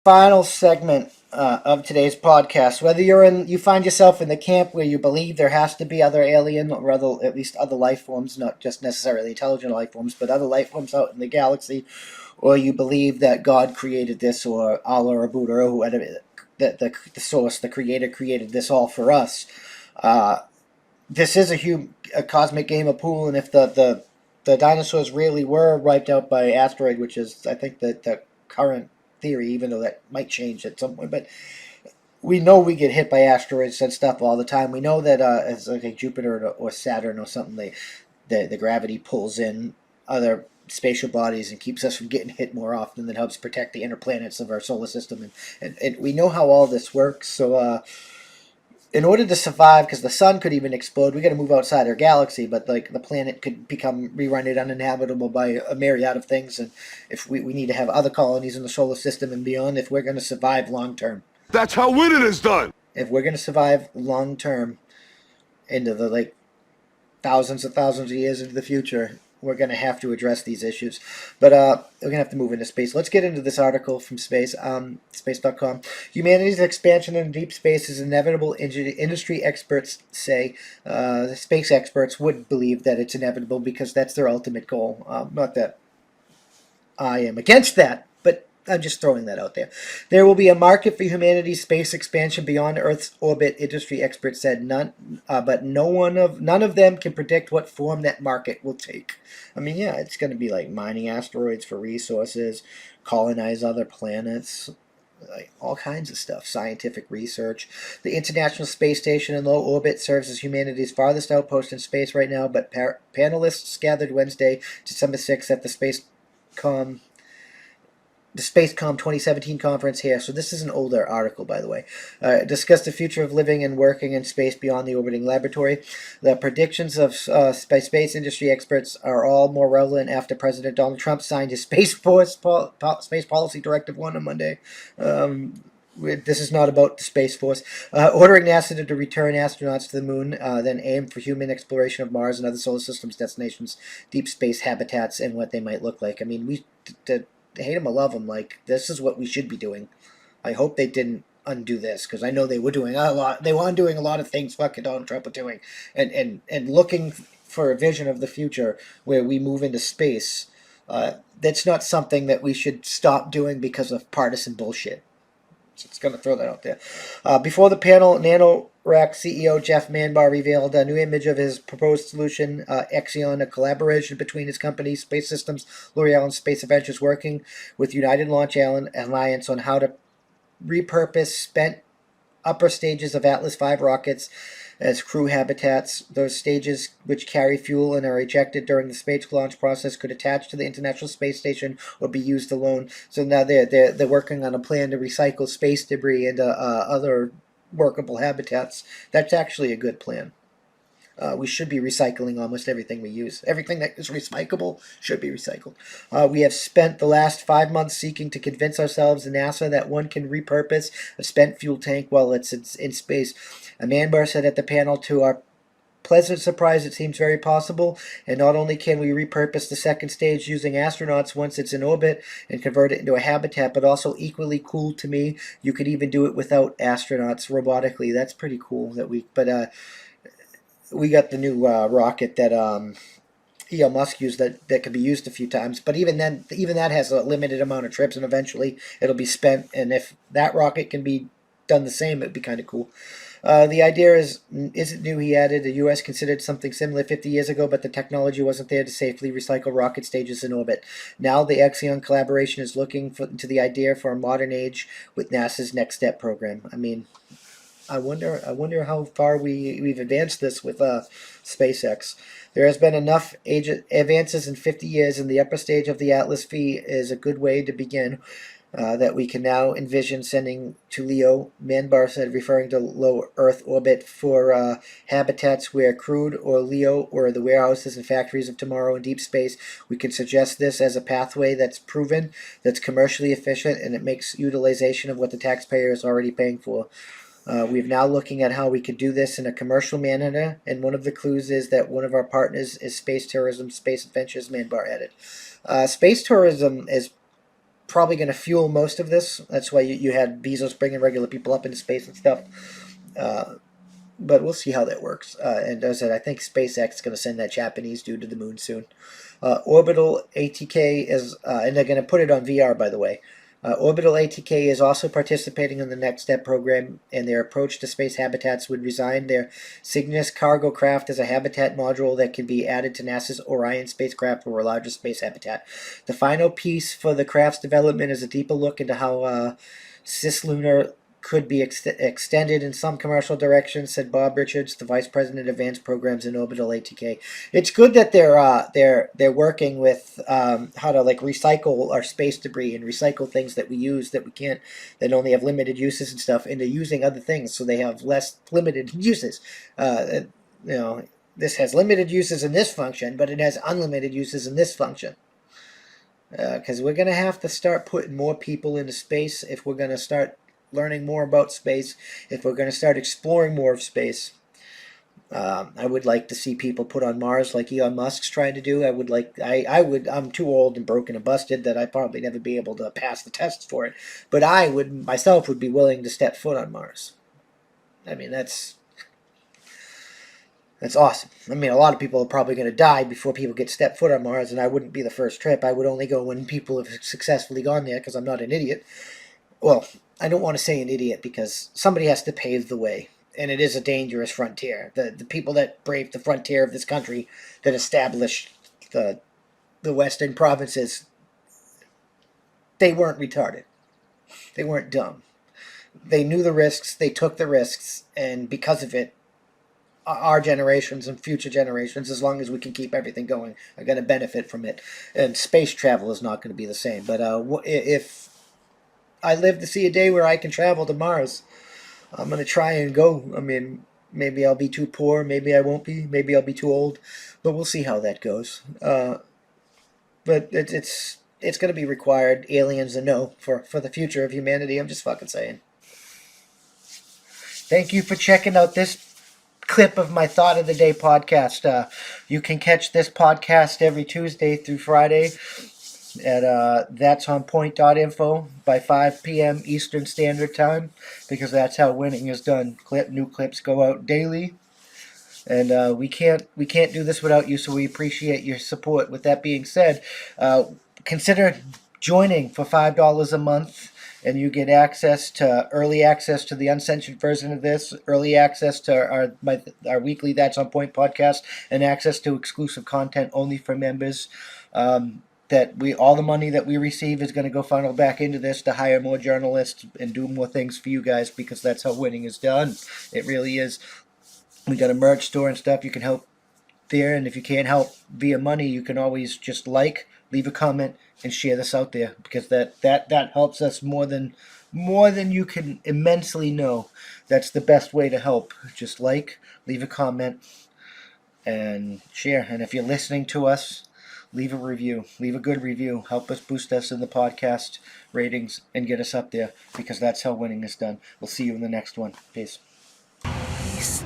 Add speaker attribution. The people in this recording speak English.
Speaker 1: final segment of today's podcast. Whether you find yourself in the camp where you believe there has to be other alien, or other, at least other life forms, not just necessarily intelligent life forms, but other life forms out in the galaxy, or you believe that God created this, or Allah or Buddha, or whoever, that the source, the creator, created this all for us. Uh, this is a cosmic game of pool, and if the dinosaurs really were wiped out by asteroid, which is I think the current theory, even though that might change at some point, but we know we get hit by asteroids and stuff all the time. We know that it's like Jupiter or Saturn or something. The gravity pulls in other spatial bodies and keeps us from getting hit more often. That helps protect the inner planets of our solar system, and we know how all this works. So in order to survive, because the sun could even explode, we got to move outside our galaxy. But like the planet could become re-rendered uninhabitable by a myriad of things, and if we need to have other colonies in the solar system and beyond, if we're going to survive long term.
Speaker 2: That's how winning is done.
Speaker 1: If we're going to survive long term into the thousands of years into the future, we're going to have to address these issues. But we're going to have to move into space. Let's get into this article from space.com. Humanity's expansion into deep space is inevitable. Industry experts say, space experts would believe that it's inevitable because that's their ultimate goal. Not that I am against that, but I'm just throwing that out there. There will be a market for humanity's space expansion beyond Earth's orbit, industry experts said. But none of them can predict what form that market will take. I mean, yeah, it's going to be like mining asteroids for resources, colonize other planets, like all kinds of stuff, scientific research. The International Space Station in low orbit serves as humanity's farthest outpost in space right now, but panelists gathered Wednesday, December 6th at the Spacecom 2017 conference here. So this is an older article, by the way. Discussed the future of living and working in space beyond the orbiting laboratory. The predictions of space industry experts are all more relevant after President Donald Trump signed his Space Policy Directive 1 on Monday. This is not about the Space Force. Ordering NASA to return astronauts to the moon, then aim for human exploration of Mars and other solar systems destinations, deep space habitats, and what they might look like. I mean, hate them or love them, like, this is what we should be doing. I hope they didn't undo this, because I know they were doing a lot. They were undoing a lot of things fucking Donald Trump was doing, and looking for a vision of the future where we move into space. That's not something that we should stop doing because of partisan bullshit. So it's going to throw that out there. Before the panel, NanoRack CEO Jeff Manbar revealed a new image of his proposed solution, Exion, a collaboration between his companies, Space Systems, L'Oreal, and Space Adventures, working with United Launch Alliance on how to repurpose spent upper stages of Atlas V rockets as crew habitats. Those stages, which carry fuel and are ejected during the space launch process, could attach to the International Space Station or be used alone. So now they're working on a plan to recycle space debris into other workable habitats. That's actually a good plan. We should be recycling almost everything we use. Everything that is recyclable should be recycled. We have spent the last 5 months seeking to convince ourselves and NASA that one can repurpose a spent fuel tank while it's in space. Manbar said at the panel, to our pleasant surprise, it seems very possible, and not only can we repurpose the second stage using astronauts once it's in orbit and convert it into a habitat, but also equally cool to me, you could even do it without astronauts robotically. That's pretty cool. We got the new rocket that Elon Musk used that could be used a few times, but even that has a limited amount of trips, and eventually it'll be spent. And if that rocket can be done the same, it'd be kind of cool. The idea isn't new, he added. The U.S. considered something similar 50 years ago, but the technology wasn't there to safely recycle rocket stages in orbit. Now the Exion collaboration is looking into the idea for a modern age with NASA's Next Step program. I mean, I wonder how far we've advanced this with SpaceX. There has been enough advances in 50 years, and the upper stage of the Atlas V is a good way to begin. That we can now envision sending to LEO, Manbar said, referring to low Earth orbit for habitats where crewed or LEO or the warehouses and factories of tomorrow in deep space. We can suggest this as a pathway that's proven, that's commercially efficient, and it makes utilization of what the taxpayer is already paying for. We're now looking at how we could do this in a commercial manner, and one of the clues is that one of our partners is Space Tourism, Space Adventures, Manbar added. Space tourism is probably going to fuel most of this. That's why you had Bezos bringing regular people up into space and stuff. But we'll see how that works. And as I said, I think SpaceX is going to send that Japanese dude to the moon soon. Orbital ATK is, and they're going to put it on VR, by the way. Orbital ATK is also participating in the Next Step program, and their approach to space habitats would design their Cygnus cargo craft as a habitat module that can be added to NASA's Orion spacecraft or a larger space habitat. The final piece for the craft's development is a deeper look into how cislunar could be extended in some commercial directions, said Bob Richards, the Vice President of Advanced Programs in Orbital ATK. It's good that they're working with how to like recycle our space debris and recycle things that we use that we can't, that only have limited uses and stuff, into using other things so they have less limited uses. This has limited uses in this function, but it has unlimited uses in this function. Because we're going to have to start putting more people into space if we're going to start learning more about space, if we're going to start exploring more of space. I would like to see people put on Mars like Elon Musk's trying to do. I'm too old and broken and busted that I'd probably never be able to pass the tests for it. But I would myself would be willing to step foot on Mars. I mean, that's awesome. I mean, a lot of people are probably going to die before people get step foot on Mars, and I wouldn't be the first trip. I would only go when people have successfully gone there, because I'm not an idiot. Well, I don't want to say an idiot, because somebody has to pave the way, and it is a dangerous frontier. The people that braved the frontier of this country, that established the western provinces, they weren't retarded. They weren't dumb. They knew the risks, they took the risks, and because of it, our generations and future generations, as long as we can keep everything going, are going to benefit from it. And space travel is not going to be the same. But if I live to see a day where I can travel to Mars, I'm going to try and go. I mean, maybe I'll be too poor, maybe I won't be, maybe I'll be too old, but we'll see how that goes. But it's going to be required. Aliens a no for the future of humanity. I'm just fucking saying. Thank you for checking out this clip of my Thought of the Day podcast. You can catch this podcast every Tuesday through Friday at that'sonpoint.info by 5 p.m. Eastern Standard Time, because that's how winning is done. New clips go out daily, and we can't do this without you, so we appreciate your support. With that being said, consider joining for $5 a month, and you get early access to the uncensored version of this, early access to our weekly That's On Point podcast, and access to exclusive content only for members. All the money that we receive is going to go funnel back into this to hire more journalists and do more things for you guys, because that's how winning is done. It really is. We got a merch store and stuff. You can help there, and if you can't help via money, you can always just leave a comment, and share this out there, because that helps us more than you can immensely know. That's the best way to help. Just leave a comment, and share. And if you're listening to us, leave a review. Leave a good review. Help us boost us in the podcast ratings and get us up there, because that's how winning is done. We'll see you in the next one. Peace.
Speaker 3: Peace.